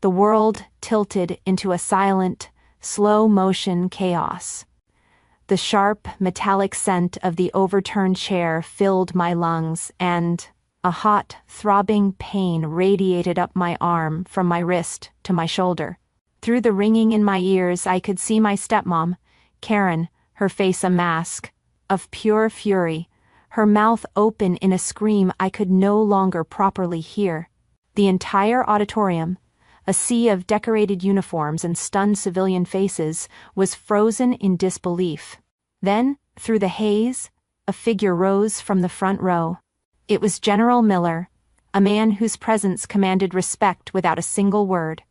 The world tilted into a silent, slow-motion chaos. The sharp, metallic scent of the overturned chair filled my lungs, and a hot, throbbing pain radiated up my arm from my wrist to my shoulder. Through the ringing in my ears, I could see my stepmom, Karen, her face a mask of pure fury, her mouth open in a scream I could no longer properly hear. The entire auditorium, a sea of decorated uniforms and stunned civilian faces, was frozen in disbelief. Then, through the haze, a figure rose from the front row. It was General Miller, a man whose presence commanded respect without a single word.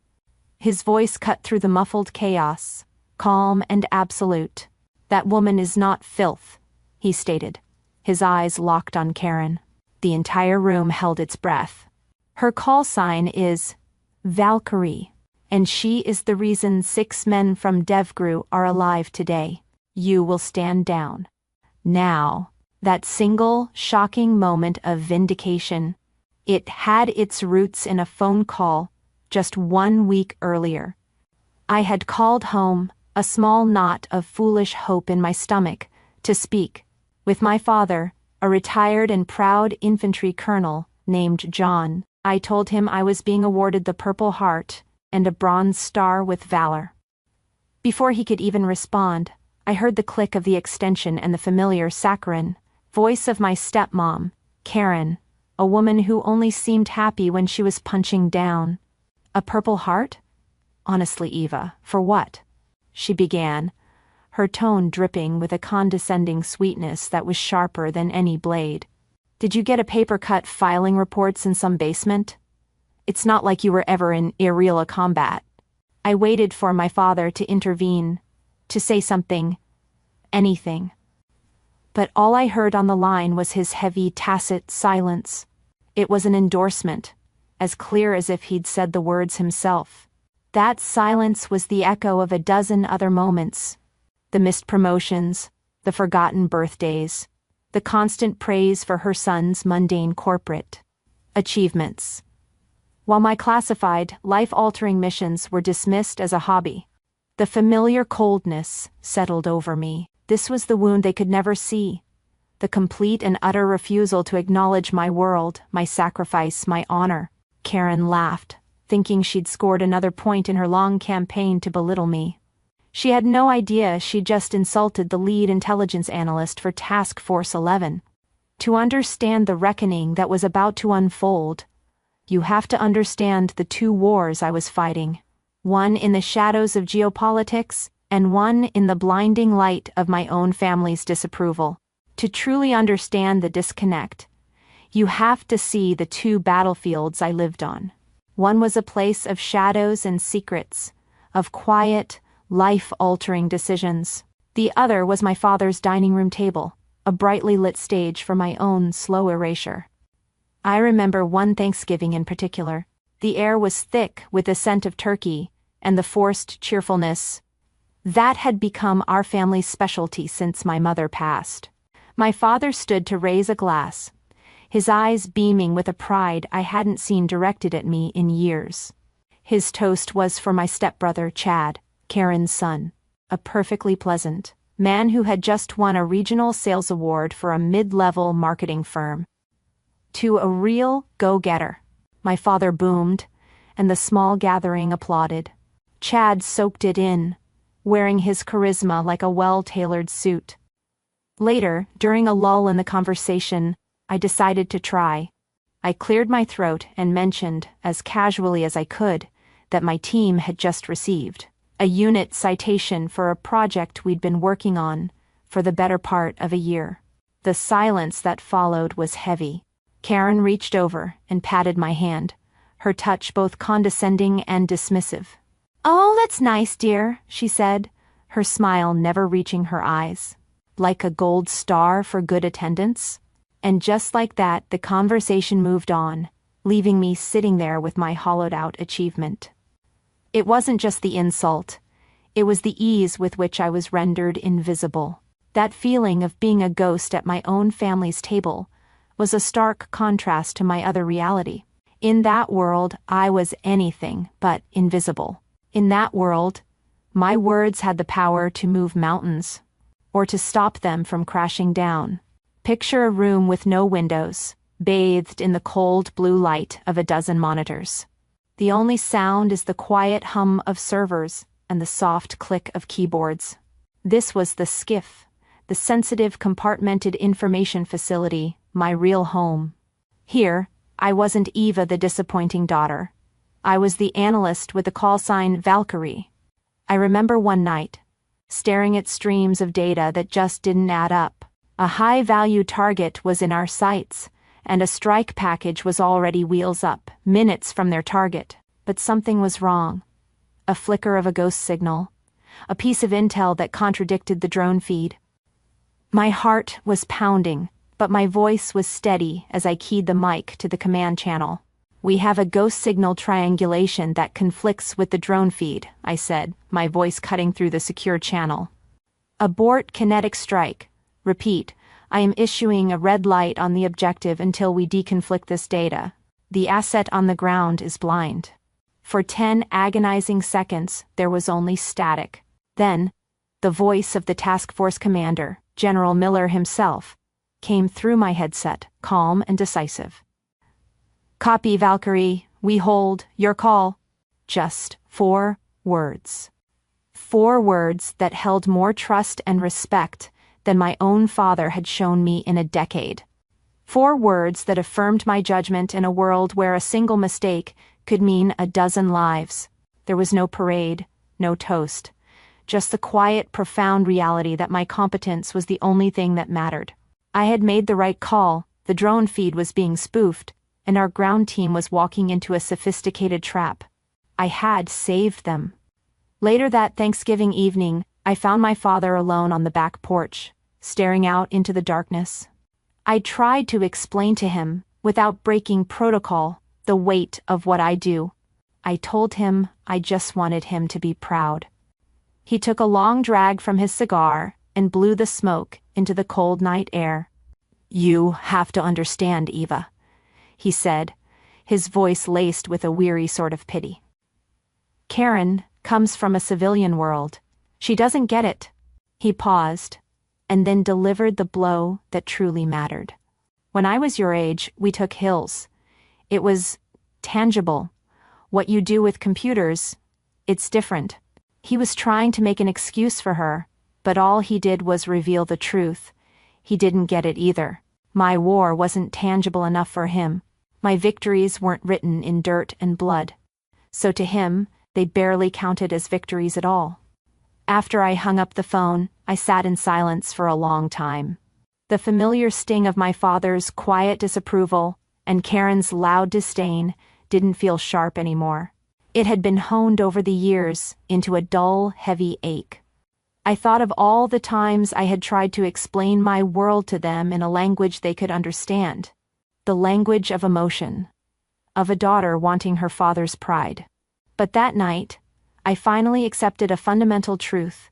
His voice cut through the muffled chaos, calm and absolute. "That woman is not filth," he stated, his eyes locked on Karen. The entire room held its breath. "Her call sign is Valkyrie, and she is the reason 6 men from DevGru are alive today. You will stand down." Now, that single, shocking moment of vindication, it had its roots in a phone call just 1 week earlier. I had called home, a small knot of foolish hope in my stomach, to speak with my father, a retired and proud infantry colonel named John. I told him I was being awarded the Purple Heart and a Bronze Star with Valor. Before he could even respond, I heard the click of the extension and the familiar saccharine voice of my stepmom, Karen, a woman who only seemed happy when she was punching down. "A Purple Heart? Honestly, Eva, for what?" she began, her tone dripping with a condescending sweetness that was sharper than any blade. "Did you get a paper cut filing reports in some basement? It's not like you were ever in guerrilla combat." I waited for my father to intervene, to say something, anything. But all I heard on the line was his heavy, tacit silence. It was an endorsement, as clear as if he'd said the words himself. That silence was the echo of a dozen other moments. The missed promotions, the forgotten birthdays, the constant praise for her son's mundane corporate achievements. While my classified, life-altering missions were dismissed as a hobby, the familiar coldness settled over me. This was the wound they could never see, the complete and utter refusal to acknowledge my world, my sacrifice, my honor. Karen laughed, thinking she'd scored another point in her long campaign to belittle me. She had no idea she'd just insulted the lead intelligence analyst for Task Force 11. To understand the reckoning that was about to unfold, you have to understand the 2 wars I was fighting, one in the shadows of geopolitics and one in the blinding light of my own family's disapproval. To truly understand the disconnect, you have to see the 2 battlefields I lived on. One was a place of shadows and secrets, of quiet, life-altering decisions. The other was my father's dining room table, a brightly lit stage for my own slow erasure. I remember one Thanksgiving in particular. The air was thick with the scent of turkey and the forced cheerfulness that had become our family's specialty since my mother passed. My father stood to raise a glass, his eyes beaming with a pride I hadn't seen directed at me in years. His toast was for my stepbrother, Chad, Karen's son, a perfectly pleasant man who had just won a regional sales award for a mid-level marketing firm. "To a real go-getter," my father boomed, and the small gathering applauded. Chad soaked it in, wearing his charisma like a well-tailored suit. Later, during a lull in the conversation, I decided to try. I cleared my throat and mentioned, as casually as I could, that my team had just received a unit citation for a project we'd been working on for the better part of a year. The silence that followed was heavy. Karen reached over and patted my hand, her touch both condescending and dismissive. "Oh, that's nice, dear," she said, her smile never reaching her eyes. "Like a gold star for good attendance?" And just like that, the conversation moved on, leaving me sitting there with my hollowed-out achievement. It wasn't just the insult. It was the ease with which I was rendered invisible. That feeling of being a ghost at my own family's table was a stark contrast to my other reality. In that world, I was anything but invisible. In that world, my words had the power to move mountains, or to stop them from crashing down. Picture a room with no windows, bathed in the cold blue light of a dozen monitors. The only sound is the quiet hum of servers and the soft click of keyboards. This was the SCIF, the sensitive compartmented information facility, my real home. Here, I wasn't Eva the disappointing daughter. I was the analyst with the call sign Valkyrie. I remember one night, staring at streams of data that just didn't add up. A high-value target was in our sights, and a strike package was already wheels up, minutes from their target. But something was wrong. A flicker of a ghost signal. A piece of intel that contradicted the drone feed. My heart was pounding, but my voice was steady as I keyed the mic to the command channel. "We have a ghost signal triangulation that conflicts with the drone feed," I said, my voice cutting through the secure channel. "Abort kinetic strike. Repeat, I am issuing a red light on the objective until we deconflict this data. The asset on the ground is blind." For 10 agonizing seconds, there was only static. Then, the voice of the task force commander, General Miller himself, came through my headset, calm and decisive. "Copy, Valkyrie. We hold. Your call." Just 4 words. 4 words that held more trust and respect than my own father had shown me in a decade. 4 words that affirmed my judgment in a world where a single mistake could mean a dozen lives. There was no parade, no toast, just the quiet, profound reality that my competence was the only thing that mattered. I had made the right call, the drone feed was being spoofed, and our ground team was walking into a sophisticated trap. I had saved them. Later that Thanksgiving evening, I found my father alone on the back porch, staring out into the darkness. I tried to explain to him, without breaking protocol, the weight of what I do. I told him I just wanted him to be proud. He took a long drag from his cigar and blew the smoke into the cold night air. "You have to understand, Eva," he said, his voice laced with a weary sort of pity. "Karen comes from a civilian world. She doesn't get it." He paused, and then delivered the blow that truly mattered. "When I was your age, we took hills. It was tangible. What you do with computers, it's different." He was trying to make an excuse for her, but all he did was reveal the truth. He didn't get it either. My war wasn't tangible enough for him. My victories weren't written in dirt and blood. So to him, they barely counted as victories at all. After I hung up the phone, I sat in silence for a long time. The familiar sting of my father's quiet disapproval and Karen's loud disdain didn't feel sharp anymore. It had been honed over the years into a dull, heavy ache. I thought of all the times I had tried to explain my world to them in a language they could understand. The language of emotion. Of a daughter wanting her father's pride. But that night, I finally accepted a fundamental truth.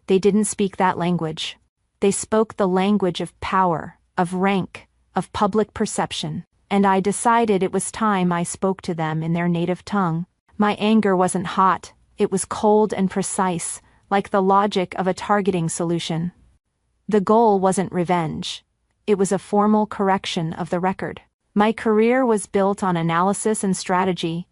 They didn't speak that language. They spoke the language of power, of rank, of public perception, and I decided it was time I spoke to them in their native tongue. My anger wasn't hot, it was cold and precise, like the logic of a targeting solution. The goal wasn't revenge. It was a formal correction of the record. My career was built on analysis and strategy,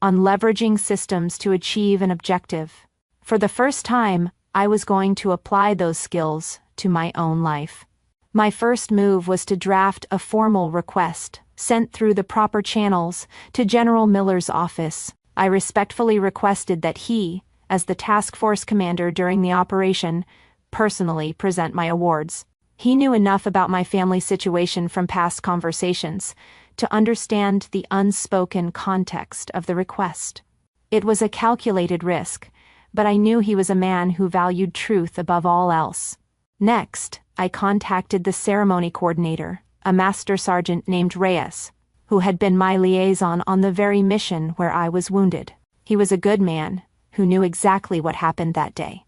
on leveraging systems to achieve an objective. For the first time, I was going to apply those skills to my own life. My first move was to draft a formal request, sent through the proper channels, to General Miller's office. I respectfully requested that he, as the task force commander during the operation, personally present my awards. He knew enough about my family situation from past conversations to understand the unspoken context of the request. It was a calculated risk, but I knew he was a man who valued truth above all else. Next, I contacted the ceremony coordinator, a master sergeant named Reyes, who had been my liaison on the very mission where I was wounded. He was a good man, who knew exactly what happened that day,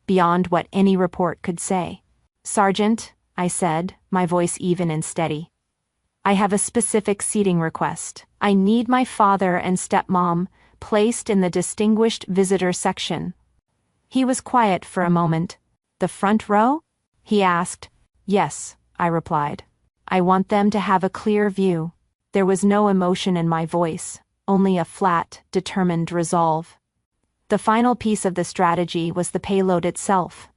beyond what any report could say. "Sergeant," I said, my voice even and steady, I have a specific seating request. I need my father and stepmom placed in the distinguished visitor section." He was quiet for a moment. "The front row?" he asked. "Yes," I replied. "I want them to have a clear view." There was no emotion in my voice, only a flat, determined resolve. The final piece of the strategy was the payload itself,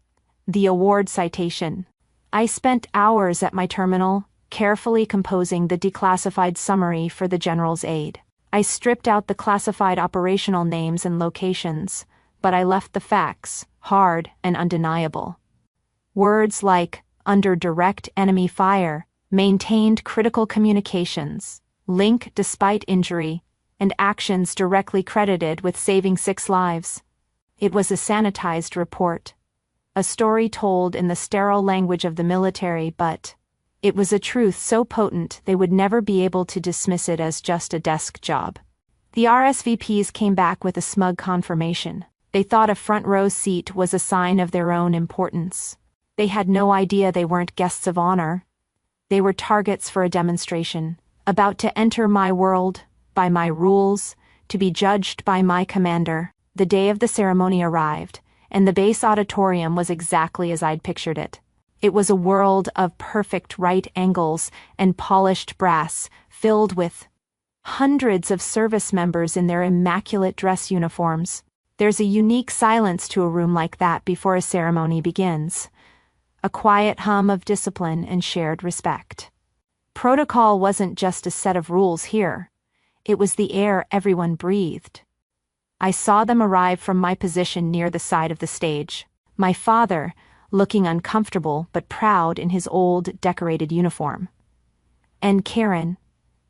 the award citation. I spent hours at my terminal, carefully composing the declassified summary for the General's aid. I stripped out the classified operational names and locations, but I left the facts, hard and undeniable. Words like "under direct enemy fire," "maintained critical communications," "link despite injury," and actions directly credited with saving 6 lives. It was a sanitized report. A story told in the sterile language of the military, but it was a truth so potent they would never be able to dismiss it as just a desk job. The RSVPs came back with a smug confirmation. They thought a front row seat was a sign of their own importance. They had no idea they weren't guests of honor. They were targets for a demonstration, about to enter my world, by my rules, to be judged by my commander. The day of the ceremony arrived, and the base auditorium was exactly as I'd pictured it. It was a world of perfect right angles and polished brass, filled with hundreds of service members in their immaculate dress uniforms. There's a unique silence to a room like that before a ceremony begins. A quiet hum of discipline and shared respect. Protocol wasn't just a set of rules here. It was the air everyone breathed. I saw them arrive from my position near the side of the stage. My father, looking uncomfortable but proud in his old, decorated uniform. And Karen,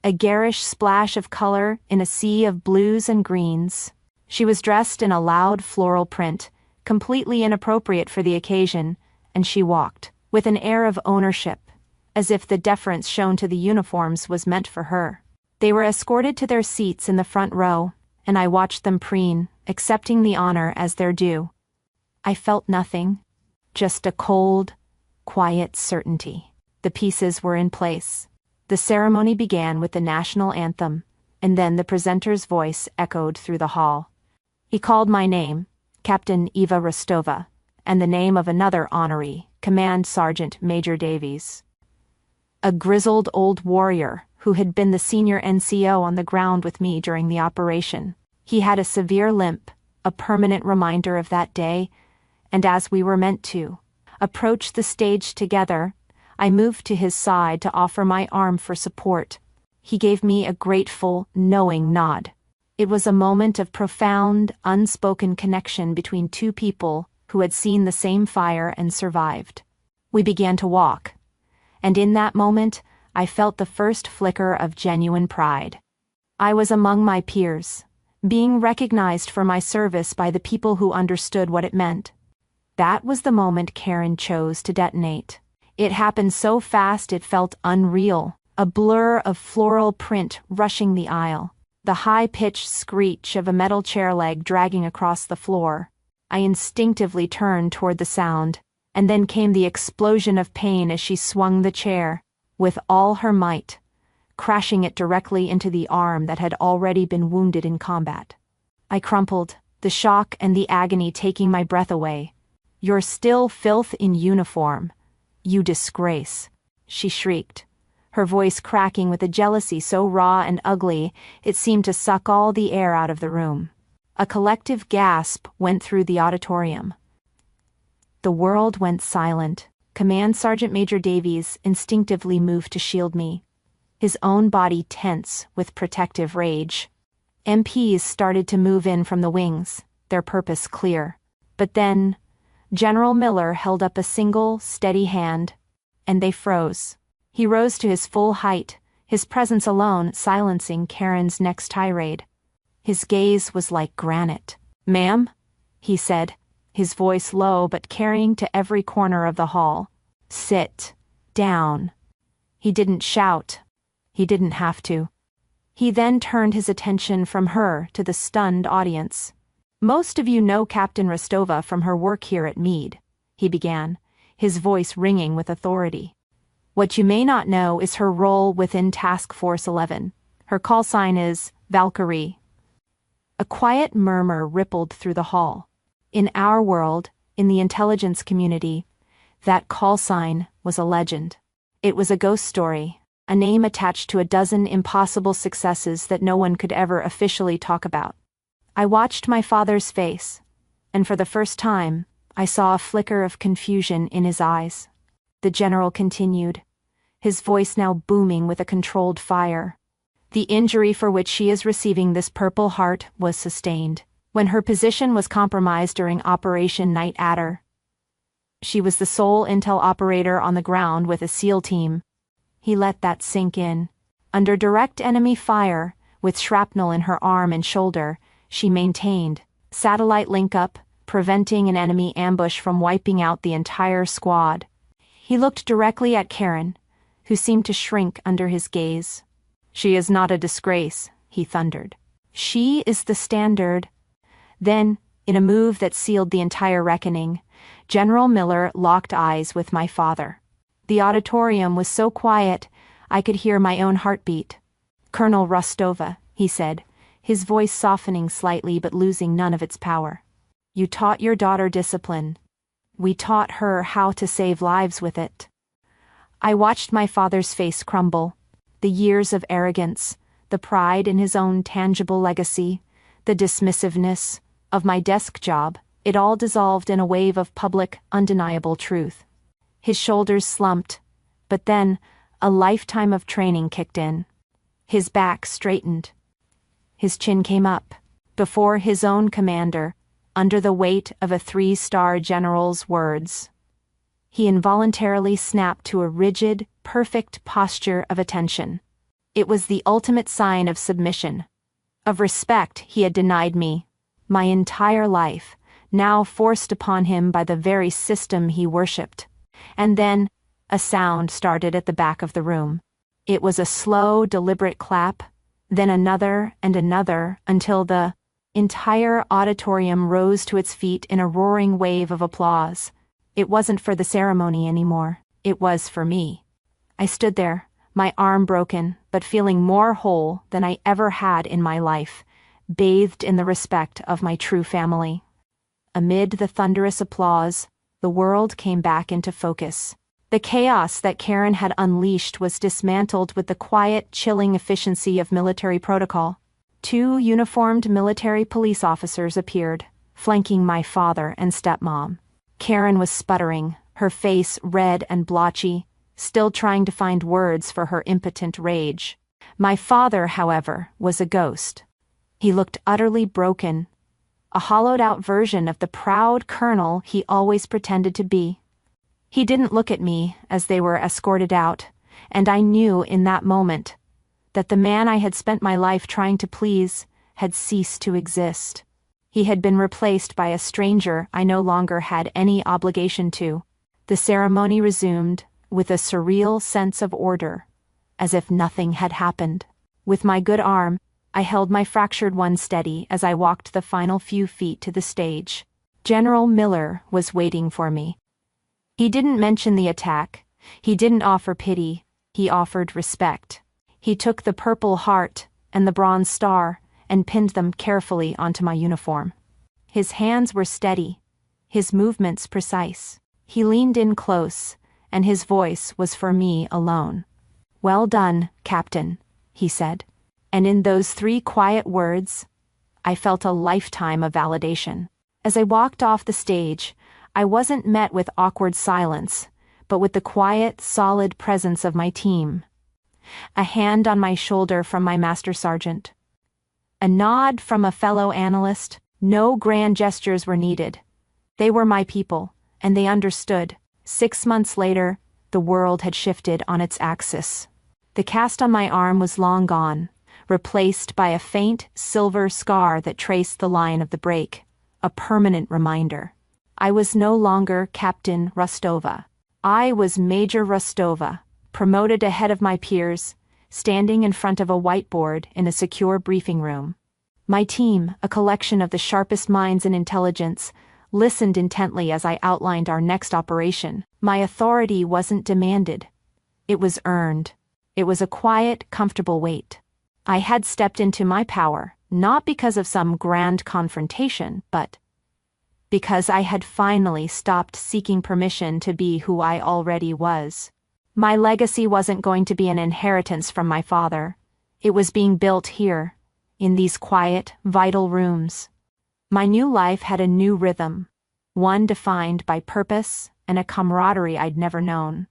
a garish splash of color in a sea of blues and greens. She was dressed in a loud floral print, completely inappropriate for the occasion, and she walked, with an air of ownership, as if the deference shown to the uniforms was meant for her. They were escorted to their seats in the front row, and I watched them preen, accepting the honor as their due. I felt nothing, just a cold, quiet certainty. The pieces were in place. The ceremony began with the national anthem, and then the presenter's voice echoed through the hall. He called my name, Captain Eva Rostova, and the name of another honoree, Command Sergeant Major Davies. A grizzled old warrior who had been the senior NCO on the ground with me during the operation. He had a severe limp, a permanent reminder of that day, and as we were meant to approach the stage together, I moved to his side to offer my arm for support. He gave me a grateful, knowing nod. It was a moment of profound, unspoken connection between two people who had seen the same fire and survived. We began to walk, and in that moment, I felt the first flicker of genuine pride. I was among my peers, being recognized for my service by the people who understood what it meant. That was the moment Karen chose to detonate. It happened so fast it felt unreal, a blur of floral print rushing the aisle, the high-pitched screech of a metal chair leg dragging across the floor. I instinctively turned toward the sound, and then came the explosion of pain as she swung the chair, with all her might, crashing it directly into the arm that had already been wounded in combat. I crumpled, the shock and the agony taking my breath away. "You're still filth in uniform. You disgrace," she shrieked, her voice cracking with a jealousy so raw and ugly it seemed to suck all the air out of the room. A collective gasp went through the auditorium. The world went silent. Command Sergeant Major Davies instinctively moved to shield me, his own body tense with protective rage. MPs started to move in from the wings, their purpose clear. But then, General Miller held up a single, steady hand, and they froze. He rose to his full height, his presence alone silencing Karen's next tirade. His gaze was like granite. "Ma'am," he said, his voice low but carrying to every corner of the hall. "Sit down." He didn't shout. He didn't have to. He then turned his attention from her to the stunned audience. "Most of you know Captain Rostova from her work here at Meade," he began, his voice ringing with authority. What you may not know is her role within Task Force 11. Her call sign is Valkyrie. A quiet murmur rippled through the hall. In our world, in the intelligence community, that call sign was a legend. It was a ghost story, a name attached to a dozen impossible successes that no one could ever officially talk about. I watched my father's face, and for the first time, I saw a flicker of confusion in his eyes. The general continued, his voice now booming with a controlled fire. The injury for which she is receiving this Purple Heart was sustained when her position was compromised during Operation Night Adder. She was the sole intel operator on the ground with a SEAL team. He let that sink in. Under direct enemy fire, with shrapnel in her arm and shoulder, she maintained satellite link-up, preventing an enemy ambush from wiping out the entire squad. He looked directly at Karen, who seemed to shrink under his gaze. "She is not a disgrace," he thundered. "She is the standard." Then, in a move that sealed the entire reckoning, General Miller locked eyes with my father. The auditorium was so quiet, I could hear my own heartbeat. "Colonel Rostova," he said, his voice softening slightly but losing none of its power. "You taught your daughter discipline. We taught her how to save lives with it." I watched my father's face crumble. The years of arrogance, the pride in his own tangible legacy, the dismissiveness of my desk job, it all dissolved in a wave of public, undeniable truth. His shoulders slumped, but then a lifetime of training kicked in. His back straightened. His chin came up. Before his own commander, under the weight of a 3-star general's words, he involuntarily snapped to a rigid, perfect posture of attention. It was the ultimate sign of submission, of respect he had denied me, my entire life, now forced upon him by the very system he worshipped. And then, a sound started at the back of the room. It was a slow, deliberate clap, then another and another, until the entire auditorium rose to its feet in a roaring wave of applause. It wasn't for the ceremony anymore. It was for me. I stood there, my arm broken, but feeling more whole than I ever had in my life, bathed in the respect of my true family. Amid the thunderous applause, the world came back into focus. The chaos that Karen had unleashed was dismantled with the quiet, chilling efficiency of military protocol. 2 uniformed military police officers appeared, flanking my father and stepmom. Karen was sputtering, her face red and blotchy, still trying to find words for her impotent rage. My father, however, was a ghost. He looked utterly broken, a hollowed-out version of the proud colonel he always pretended to be. He didn't look at me as they were escorted out, and I knew in that moment that the man I had spent my life trying to please had ceased to exist. He had been replaced by a stranger I no longer had any obligation to. The ceremony resumed with a surreal sense of order, as if nothing had happened. With my good arm, I held my fractured one steady as I walked the final few feet to the stage. General Miller was waiting for me. He didn't mention the attack. He didn't offer pity. He offered respect. He took the Purple Heart and the Bronze Star and pinned them carefully onto my uniform. His hands were steady, his movements precise. He leaned in close, and his voice was for me alone. "Well done, Captain," he said. And in those 3 quiet words, I felt a lifetime of validation. As I walked off the stage, I wasn't met with awkward silence, but with the quiet, solid presence of my team. A hand on my shoulder from my master sergeant. A nod from a fellow analyst. No grand gestures were needed. They were my people, and they understood. 6 months later, the world had shifted on its axis. The cast on my arm was long gone, replaced by a faint silver scar that traced the line of the break, a permanent reminder. I was no longer Captain Rostova. I was Major Rostova, promoted ahead of my peers, standing in front of a whiteboard in a secure briefing room. My team, a collection of the sharpest minds in intelligence, listened intently as I outlined our next operation. My authority wasn't demanded. It was earned. It was a quiet, comfortable weight. I had stepped into my power, not because of some grand confrontation, but because I had finally stopped seeking permission to be who I already was. My legacy wasn't going to be an inheritance from my father. It was being built here, in these quiet, vital rooms. My new life had a new rhythm, one defined by purpose and a camaraderie I'd never known.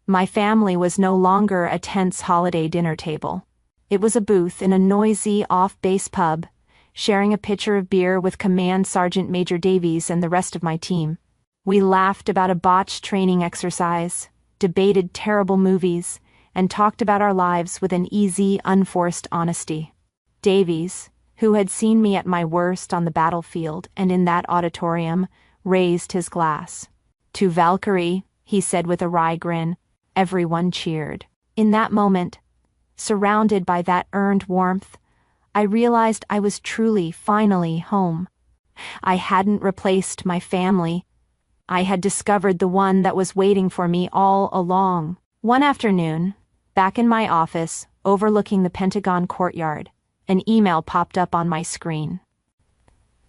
My family was no longer a tense holiday dinner table. It was a booth in a noisy, off-base pub, sharing a pitcher of beer with Command Sergeant Major Davies and the rest of my team. We laughed about a botched training exercise, debated terrible movies, and talked about our lives with an easy, unforced honesty. Davies, who had seen me at my worst on the battlefield and in that auditorium, raised his glass. "To Valkyrie," he said with a wry grin. Everyone cheered. In that moment, surrounded by that earned warmth, I realized I was truly, finally home. I hadn't replaced my family. I had discovered the one that was waiting for me all along. One afternoon, back in my office, overlooking the Pentagon courtyard, an email popped up on my screen.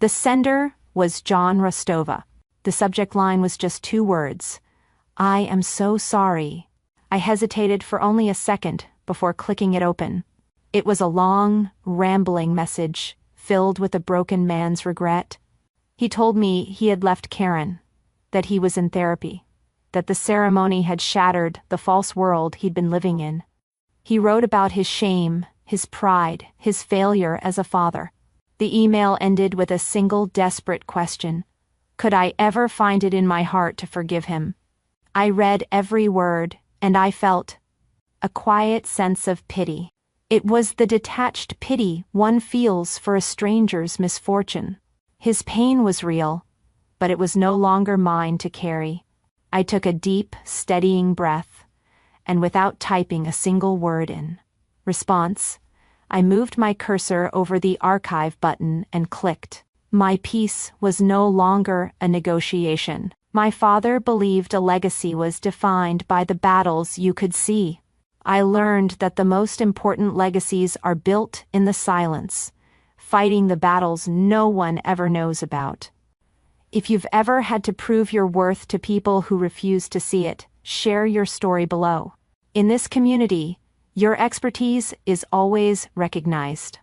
The sender was John Rostova. The subject line was just 2 words. "I am so sorry." I hesitated for only a second before clicking it open. It was a long, rambling message, filled with a broken man's regret. He told me he had left Karen, that he was in therapy, that the ceremony had shattered the false world he'd been living in. He wrote about his shame, his pride, his failure as a father. The email ended with a single desperate question. Could I ever find it in my heart to forgive him? I read every word, and I felt a quiet sense of pity. It was the detached pity one feels for a stranger's misfortune. His pain was real, but it was no longer mine to carry. I took a deep, steadying breath, and without typing a single word in response, I moved my cursor over the archive button and clicked. My peace was no longer a negotiation. My father believed a legacy was defined by the battles you could see. I learned that the most important legacies are built in the silence, fighting the battles no one ever knows about. If you've ever had to prove your worth to people who refuse to see it, share your story below. In this community, your expertise is always recognized.